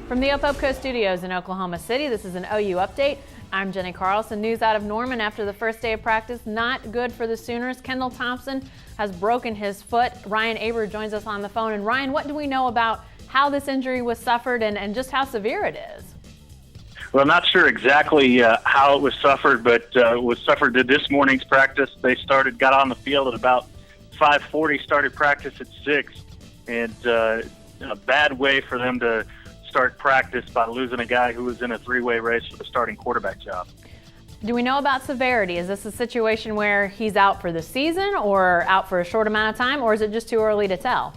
From the OPOPCO studios in Oklahoma City, this is an OU update. I'm Jenny Carlson. News out of Norman after the first day of practice. Not good for the Sooners. Kendal Thompson has broken his foot. Ryan Aber joins us on the phone. And Ryan, what do we know about how this injury was suffered and just how severe it is? Well, not sure exactly how it was suffered, but it was suffered at this morning's practice. They got on the field at about 5:40, started practice at 6, and a bad way for them to start practice by losing a guy who was in a three-way race for the starting quarterback job. Do we know about Severity? Is this a situation where he's out for the season or out for a short amount of time, or is it just too early to tell?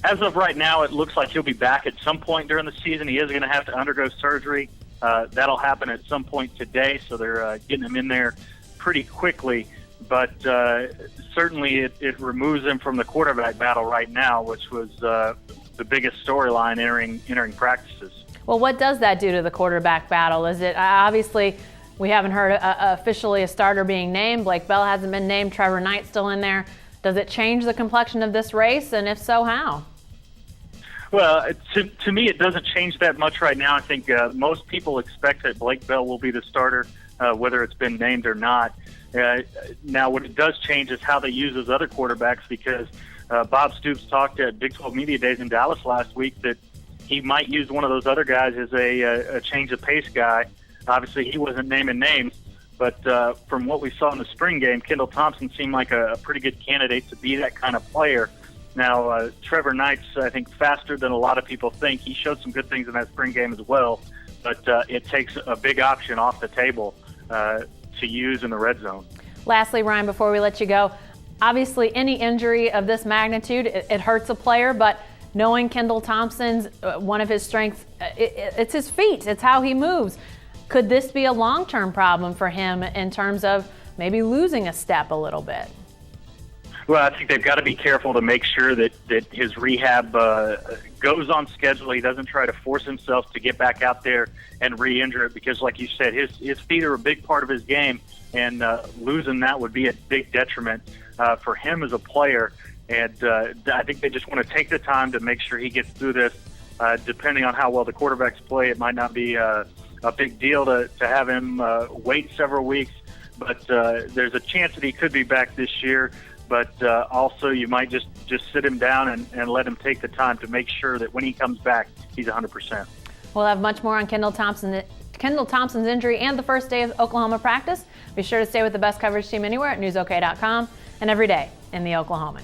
As of right now, it looks like he'll be back at some point during the season. He is going to have to undergo surgery. That'll happen at some point today, so they're getting him in there pretty quickly. But certainly it removes him from the quarterback battle right now, which was the biggest storyline entering practices. Well, what does that do to the quarterback battle? Is it obviously we haven't heard officially a starter being named. Blake Bell hasn't been named. Trevor Knight's still in there. Does it change the complexion of this race, and if so, how? Well, to me, it doesn't change that much right now. I think most people expect that Blake Bell will be the starter, whether it's been named or not. Now, what it does change is how they use those other quarterbacks, because Bob Stoops talked at Big 12 Media Days in Dallas last week that he might use one of those other guys as a change of pace guy. Obviously, he wasn't naming names, but from what we saw in the spring game, Kendal Thompson seemed like a pretty good candidate to be that kind of player. Now, Trevor Knight's, I think, faster than a lot of people think. He showed some good things in that spring game as well, but it takes a big option off the table to use in the red zone. Lastly, Ryan, before we let you go, obviously any injury of this magnitude, it hurts a player, but knowing Kendal Thompson's, one of his strengths, it's his feet. It's how he moves. Could this be a long-term problem for him in terms of maybe losing a step a little bit? Well, I think they've got to be careful to make sure that his rehab goes on schedule. He doesn't try to force himself to get back out there and re-injure it, because, like you said, his feet are a big part of his game, and losing that would be a big detriment for him as a player. And I think they just want to take the time to make sure he gets through this. Depending on how well the quarterbacks play, it might not be a big deal to have him wait several weeks, but there's a chance that he could be back this year. But also you might just sit him down and let him take the time to make sure that when he comes back, he's 100%. We'll have much more on Kendal Thompson's injury and the first day of Oklahoma practice. Be sure to stay with the best coverage team anywhere at newsok.com and every day in the Oklahoman.